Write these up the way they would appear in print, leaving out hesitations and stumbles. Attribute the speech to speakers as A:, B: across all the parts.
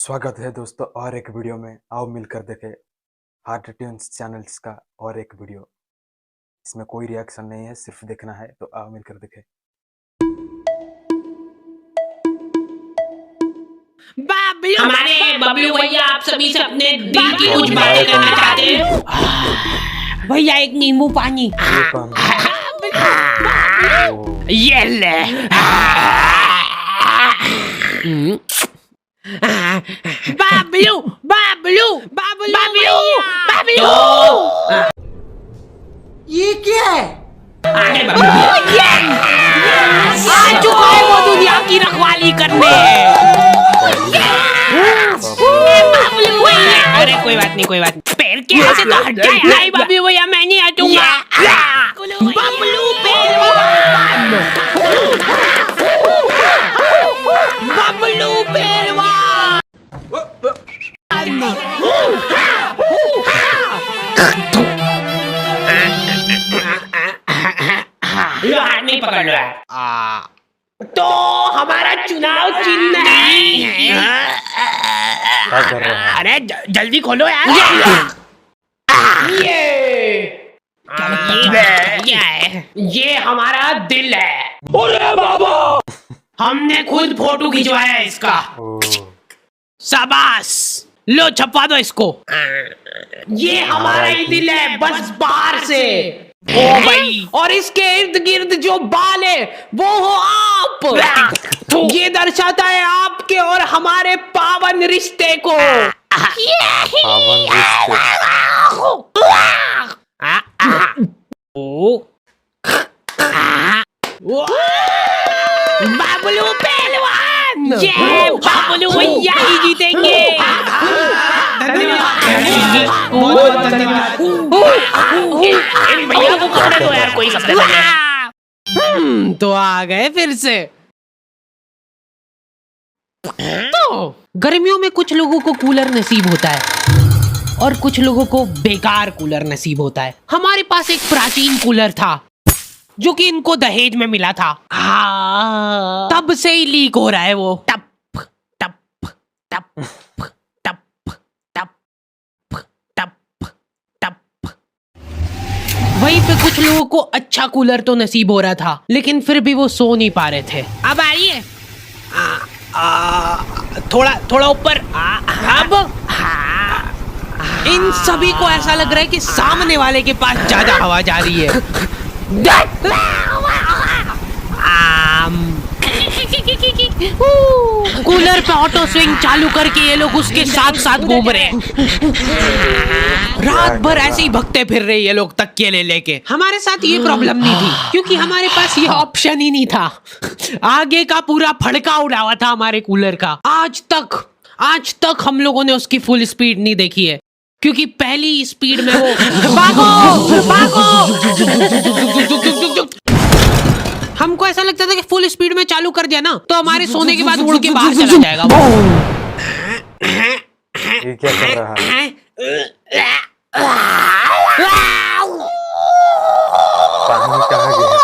A: स्वागत है दोस्तों और एक वीडियो में। आओ मिलकर देखें हार्ट ट्यून्स चैनल्स का और एक वीडियो। इसमें कोई रिएक्शन नहीं है, सिर्फ देखना है, तो आओ मिलकर देखें।
B: हमारे बबलू भैया आप सभी से अपने दिल की कुछ बातें करना चाहते हैं। भैया एक नींबू पानी। ये ले। बाबलू बाबलू बाबलू बाबलू
C: ये क्या है?
B: अरे बबलू आ चुका है वो दुनिया की रखवाली करने। अरे कोई बात नहीं पैर के ऐसे तो हट जाए। नहीं बबलू भैया मैं नहीं हटूंगा। बबलू पहलवान बबलू पहलवान लो हाथ नहीं पकड़ लो तो हमारा चुनाव चिन्ह है। अरे जल्दी खोलो यार। ये हमारा दिल है। अरे बाबा हमने खुद फोटो खिंचवाया है इसका। शाबाश लो छपवा दो इसको। ये हमारा ही दिल है बस बाहर से। ओ भाई और इसके इर्द गिर्द जो बाल है वो हो आप। ये दर्शाता है आपके और हमारे पावन रिश्ते को। बाबलू पहलवान ये बाबलू भैया ही जीतेंगे। भैया को पकड़ दो यार कोई सबसे पहले। तो आ गए फिर से। तो गर्मियों में कुछ लोगों को कूलर नसीब होता है और कुछ लोगों को बेकार कूलर नसीब होता है। हमारे पास एक प्राचीन कूलर था जो कि इनको दहेज में मिला था। तब से ही लीक हो रहा है वो। टप टप टप टप टप टप टप। वहीं पे कुछ लोगों को अच्छा कूलर तो नसीब हो रहा था लेकिन फिर भी वो सो नहीं पा रहे थे। अब आ रही है थोड़ा ऊपर। अब इन सभी को ऐसा लग रहा है कि सामने वाले के पास ज्यादा हवा जा रही है। कूलर पे ऑटो स्विंग चालू करके ये लोग उसके साथ साथ घूम रहे हैं। रात भर ऐसे ही भगते फिर रहे ये लोग तकिए ले लेके। हमारे साथ ये प्रॉब्लम नहीं थी क्योंकि हमारे पास ये ऑप्शन ही नहीं था। आगे का पूरा फड़का उड़ा हुआ था हमारे कूलर का। आज तक हम लोगों ने उसकी फुल स्पीड नहीं देखी है क्योंकि पहली स्पीड में वो भागो हमको ऐसा लगता था कि फुल स्पीड में चालू कर दिया ना तो हमारे सोने के बाद उड़ के बाहर चला जाएगा।
A: ये क्या कर रहा है? पानी कहाँ गया?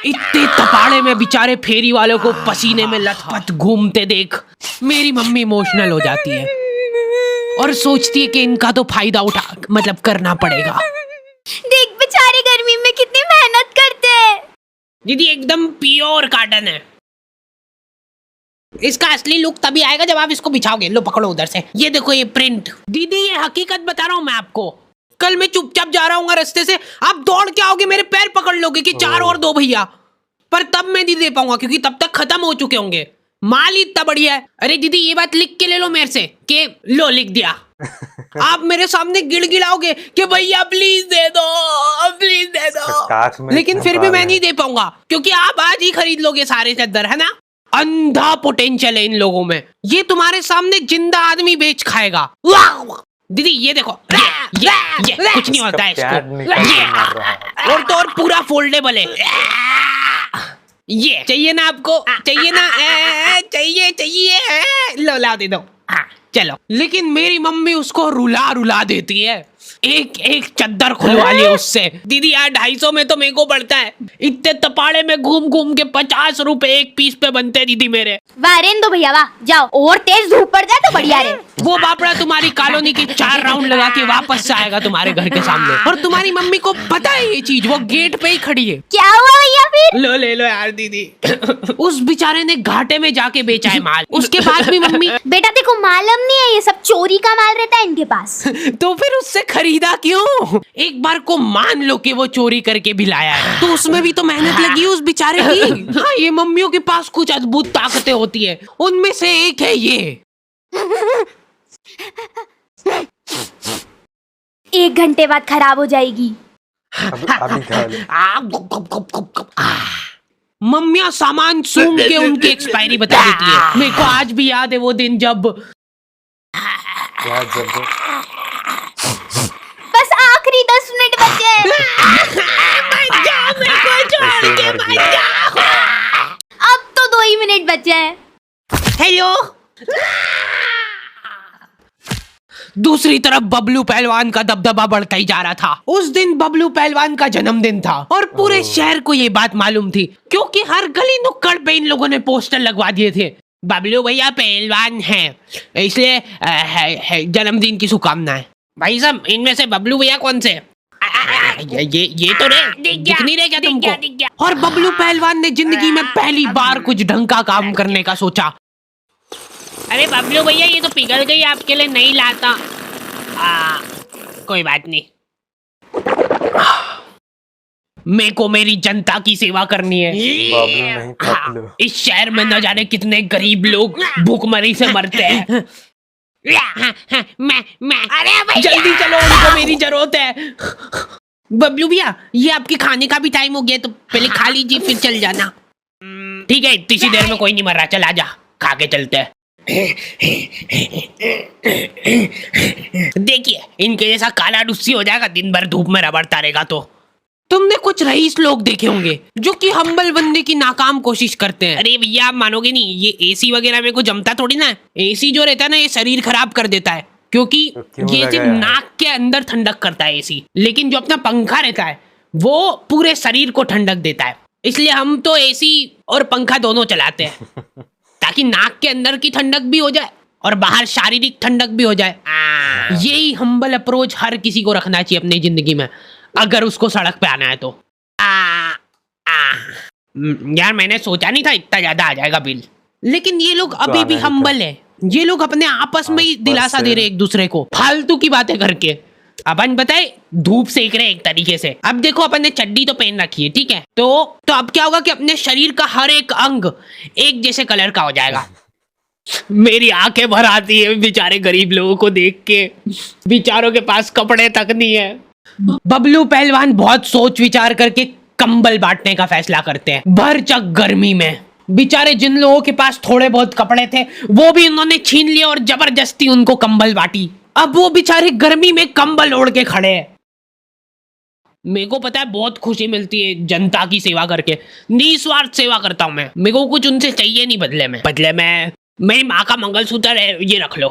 B: इतने तपाड़े में बेचारे फेरी वालों को पसीने में लथपथ घूमते देख मेरी मम्मी इमोशनल हो जाती है और सोचती है कि इनका तो फायदा करना पड़ेगा।
D: देख बेचारे गर्मी में कितनी मेहनत करते हैं।
B: दीदी एकदम प्योर कॉटन है। इसका असली लुक तभी आएगा जब आप इसको बिछाओगे। लो पकड़ो उधर से। ये देखो ये प्रिंट। दीदी ये हकीकत बता रहा हूँ मैं आपको। कल मैं चुपचाप जा रहा हूँ रास्ते से, आप दौड़ के आओगे मेरे पैर पकड़ लोगे कि 4 और 2 भैया, पर तब मैं नहीं दे पाऊंगा क्योंकि तब तक खत्म हो चुके होंगे। माल इतना बढ़िया है। अरे दीदी ये बात लिख के ले लो मेरे से कि लो लिख दिया। आप मेरे सामने गिड़गिड़ाओगे कि भैया प्लीज दे दो, लेकिन फिर भी मैं नहीं दे पाऊंगा क्योंकि आप आज ही खरीद लोगे सारे चद्दर, है ना। अंधा पोटेंशियल है इन लोगों में। ये तुम्हारे सामने जिंदा आदमी बेच खाएगा। दीदी ये देखो ये कुछ नहीं होता है इसको। और तो और पूरा फोल्डेबल है। ये चाहिए ना आपको? चाहिए ना? चाहिए लो ला दे दो। चलो, लेकिन मेरी मम्मी उसको रुला रुला देती है, एक एक चद्दर खुलवा लिया उससे। दीदी यार 250 में तो मेरे को पड़ता है, इतने तपाड़े में घूम घूम के 50 रुपए एक पीस पे बनते हैं दीदी मेरे।
D: वाह रेन दो भैया वाह, जाओ और तेज धूप पड़ जाए तो बढ़िया रहे।
B: वो बापड़ा तुम्हारी कॉलोनी के 4 राउंड लगा के वापस से आएगा तुम्हारे घर के सामने, और तुम्हारी मम्मी को पता है ये चीज, वो गेट पे ही खड़ी है।
D: क्या हुआ भैया फिर?
B: लो ले लो यार दीदी। उस बेचारे ने घाटे में जाके बेचा है माल, उसके बाद भी मम्मी
D: बेटा देखो मालूम नहीं है, ये सब चोरी का माल रहता है इनके पास।
B: तो फिर उससे खरीदा क्यों? एक बार को मान लो कि वो चोरी करके भी लाया है, तो उसमें भी तो मेहनत लगी है उस बेचारे की। हाँ, ये मम्मियों के पास कुछ अद्भुत ताकतें होती है, उनमें से एक है ये।
D: 1 घंटे बाद खराब हो जाएगी।
A: अभी खा लो।
B: मम्मियाँ सामान सूंघ के उनकी एक्सपायरी बता देती है। मेरे को आज भी याद है वो दिन जब
D: बस आखिरी 10 मिनट बचे हैं। अब तो 2 ही मिनट बचे हैं।
B: हेलो। दूसरी तरफ बबलू पहलवान का दबदबा बढ़ता ही जा रहा था। उस दिन बबलू पहलवान का जन्मदिन था और पूरे शहर को ये बात मालूम थी, क्योंकि हर गली नुक्कड़ पे इन लोगों ने पोस्टर लगवा दिए थे, बबलू भैया पहलवान हैं, इसलिए जन्मदिन की शुभकामनाएं। भाई साहब, इनमें से बबलू भैया कौन से? ये तो दिख नहीं रहे क्या तुमको? और बबलू पहलवान ने जिंदगी में पहली बार कुछ ढंग का काम करने का सोचा। अरे बबलू भैया, ये तो पिघल गई, आपके लिए नहीं लाता। कोई बात नहीं, मेरे को मेरी जनता की सेवा करनी है।
A: बबलू नहीं पतलू।
B: इस शहर में न जाने कितने गरीब लोग भूखमरी से मरते हैं। मैं अरे जल्दी चलो, उनको मेरी जरूरत है। बबलू भैया, ये आपके खाने का भी टाइम हो गया, तो पहले खा लीजिए फिर चल जाना। ठीक है, इतनी सी देर में कोई नहीं मर रहा, चल आजा, खा के चलते हैं। देखिए, इनके जैसा काला डुस्सी हो जाएगा, दिन भर धूप में रबड़ता रहेगा। तो तुमने कुछ रईस लोग देखे होंगे जो कि हम्बल बनने की नाकाम कोशिश करते हैं। अरे भैया, आप मानोगे नहीं, ये एसी वगैरह में को जमता थोड़ी ना। एसी जो रहता है ना, ये शरीर खराब कर देता है, क्योंकि ये सिर्फ नाक के अंदर ठंडक करता है एसी, लेकिन जो अपना पंखा रहता है वो पूरे शरीर को ठंडक देता है। इसलिए हम तो एसी और पंखा दोनों चलाते हैं, ताकि नाक के अंदर की ठंडक भी हो जाए और बाहर शारीरिक ठंडक भी हो जाए। यही हम्बल अप्रोच हर किसी को रखना चाहिए अपनी जिंदगी में, अगर उसको सड़क पे आना है तो। यार, मैंने सोचा नहीं था इतना ज्यादा आ जाएगा बिल, लेकिन ये लोग अभी भी हम्बल है। ये लोग अपने आपस में ही दिलासा दे रहे एक दूसरे को, फालतू की बातें करके। अपन बताए धूप सेक रहे एक तरीके से। अब देखो, अपन ने चड्डी तो पहन रखी है, ठीक है, तो अब क्या होगा कि अपने शरीर का हर एक अंग एक जैसे कलर का हो जाएगा। मेरी आंखें भर आती है बेचारे गरीब लोगों को देख के, बेचारों के पास कपड़े तक नहीं है। बबलू पहलवान बहुत सोच विचार करके कंबल बांटने का फैसला करते हैं भरचक गर्मी में। बेचारे जिन लोगों के पास थोड़े बहुत कपड़े थे वो भी उन्होंने छीन लिए और जबरदस्ती उनको कंबल बांटी। अब वो बेचारे गर्मी में कंबल ओढ़ के खड़े हैं। मेरे को पता है बहुत खुशी मिलती है जनता की सेवा करके, निस्वार्थ सेवा करता हूँ मैं। मेरे को कुछ उनसे चाहिए नहीं बदले में मेरी माँ का मंगलसूत्र है, ये रख लो।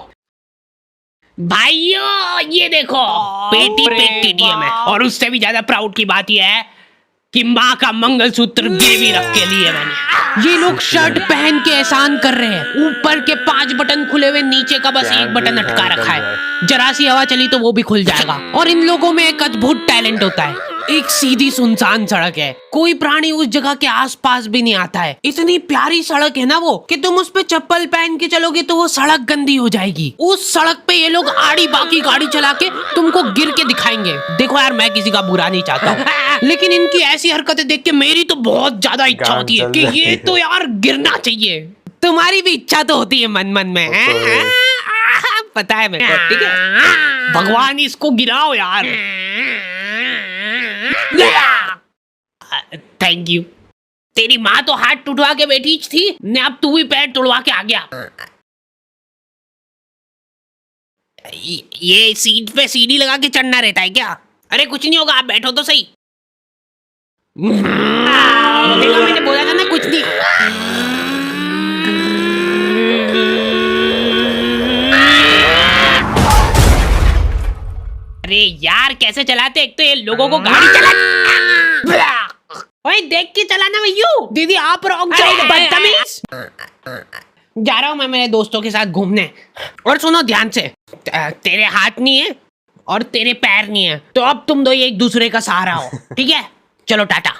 B: भाइयों, ये देखो, पेटी पेट टीडीएम है। और उससे भी ज्यादा प्राउड की बात यह है कि माँ का मंगलसूत्र गिरवी रख के लिए मैंने। ये लोग शर्ट पहन के एहसान कर रहे हैं, ऊपर के 5 बटन खुले हुए, नीचे का बस 1 बटन अटका रखा है। जरा सी हवा चली तो वो भी खुल जाएगा। और इन लोगों में एक अद्भुत टैलेंट होता है। एक सीधी सुनसान सड़क है, कोई प्राणी उस जगह के आसपास भी नहीं आता है। इतनी प्यारी सड़क है ना वो, कि तुम उस पे चप्पल पहन के चलोगे तो वो सड़क गंदी हो जाएगी। उस सड़क पे ये लोग आड़ी बाकी गाड़ी चला के तुमको गिर के दिखाएंगे। देखो यार, मैं किसी का बुरा नहीं चाहता हूँ, लेकिन इनकी ऐसी हरकतें देख के मेरी तो बहुत ज्यादा इच्छा होती है कि ये तो यार गिरना चाहिए। तुम्हारी भी इच्छा तो होती है मन मन में, पता है मेरे को, ठीक है। भगवान इसको गिराओ यार। Thank you. तेरी माँ तो हाथ टूटवा के बैठी थी ने, अब तू भी पैर तोड़वा के आ गया। ये सीट पे सीढ़ी लगा के चढ़ना रहता है क्या? अरे कुछ नहीं होगा, आप बैठो तो सही। देखो, मैंने बोला था ना कुछ नहीं। अरे यार कैसे चलाते, एक तो ये लोगों को गाड़ी चला। ओए देख के चलाना भैया। दीदी आप रॉन्ग साइड, बदतमीज। जा रहा हूँ मैं मेरे दोस्तों के साथ घूमने। और सुनो ध्यान से, तेरे हाथ नहीं है और तेरे पैर नहीं है, तो अब तुम दो एक दूसरे का सहारा हो, ठीक है? चलो टाटा।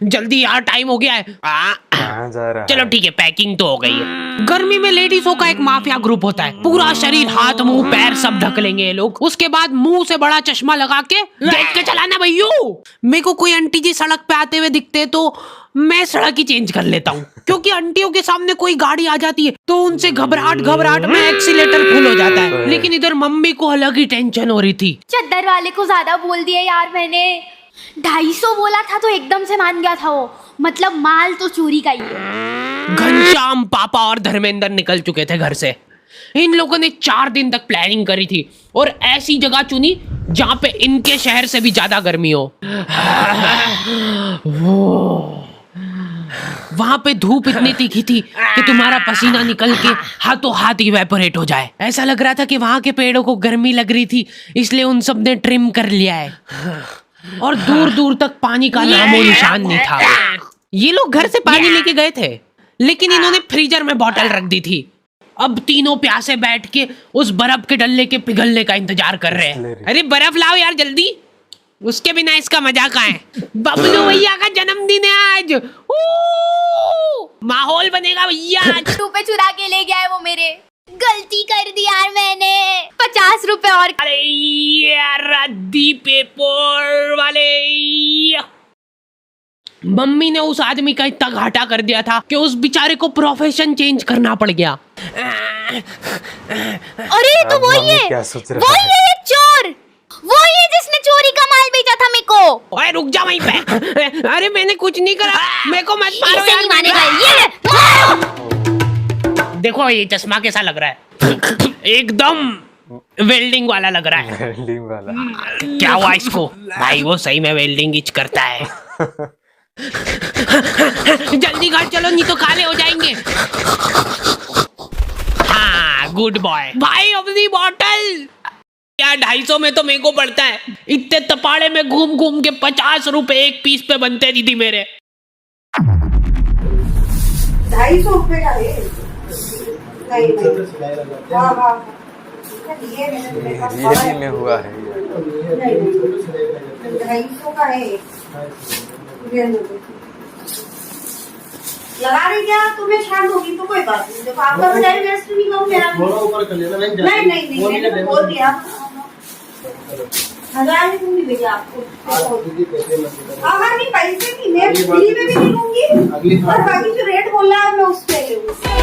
B: जल्दी यार टाइम हो गया है।
A: कहाँ जा रहा
B: चलो ठीक है, पैकिंग तो हो गई है। गर्मी में लेडीजों का एक माफिया ग्रुप होता है, पूरा शरीर हाथ मुंह पैर सब ढक लेंगे ये लोग। उसके बाद मुंह से बड़ा चश्मा लगा के देख के चलाना भैया। मेरे को कोई आंटी जी सड़क पे आते हुए दिखते तो मैं सड़क ही चेंज कर लेता हूँ, क्योंकि आंटियों के सामने कोई गाड़ी आ जाती है तो उनसे घबराहट में एक्सीलेटर फुल हो जाता है। लेकिन इधर मम्मी को अलग ही टेंशन हो रही थी।
D: चद्दर वाले को ज्यादा बोल दिया यार मैंने। 250 बोला था तो एकदम से मान गया था वो। मतलब माल तो चोरी का ही है।
B: घनश्याम पापा और धर्मेंद्र निकल चुके थे घर से। इन लोगों ने 4 दिन तक प्लानिंग करी थी और ऐसी जगह चुनी जहां पे इनके शहर से भी ज्यादा गर्मी हो। वहां पे धूप इतनी तीखी थी कि तुम्हारा पसीना निकल के हाथों हाथ इवेपोरेट हो जाए। ऐसा लग रहा था कि वहां के पेड़ों को गर्मी लग रही थी, इसलिए उन सब ने ट्रिम कर लिया है। और दूर दूर तक पानी का नामो निशान नहीं था। ये लोग घर से पानी लेके गए थे, लेकिन इन्होंने फ्रीजर में बोतल रख दी थी। अब तीनों प्यासे बैठ के उस बर्फ के डल्ले के पिघलने का इंतजार कर रहे हैं। अरे बर्फ लाओ यार जल्दी, उसके बिना इसका मजा कहाँ है। बबलू भैया का जन्मदिन है आज। माहौल बनेगा भैया।
D: रुपए चुरा के ले गया है वो मेरे। गलती कर दी यार मैंने। 50 रुपए और।
B: अरे यार रद्दी पेपर वाले। मम्मी ने उस आदमी का इतना घाटा कर दिया था कि उस बेचारे को प्रोफेशन चेंज करना पड़ गया।
D: अरे तो वही है, वही है ये चोर, वही है जिसने चोरी का माल बेचा था मेरे को।
B: ओए रुक जा वहीं पे। अरे मैंने कुछ नहीं करा, मेरे को मत मारो
D: इसे
B: यार।
D: नहीं मानेगा ये।
B: देखो ये चश्मा कैसा लग रहा है, एकदम वेल्डिंग वाला लग रहा है।
A: वेल्डिंग वाला
B: क्या हुआ इसको? भाई वो सही में वेल्डिंग ही करता है। जल्दी घर चलो नहीं तो काले हो जाएंगे। हाँ गुड बॉय। भाई अपनी बॉटल यार 250 में तो मेरे को पड़ता है। इतने तपाड़े में घूम घूम के 50 रुपए एक पीस पे बनते दीदी मेरे।
C: 250 रुपए का है। हाँ
A: रियली में हुआ है।
C: 250 का है। लगा रही क्या? तुम्हें शांत होगी तो कोई बात नहीं। देखो आपका भी डायरी वेस्ट नहीं कहूँ मेरा। ऊपर कर लेना। नहीं मैंने तो बोल दिया। 1000 दूंगी भैया आपको। अगर नहीं पैसे की मैं फ्री में भी नहीं दूंगी और बाकी जो रेट बोला है मैं उस पे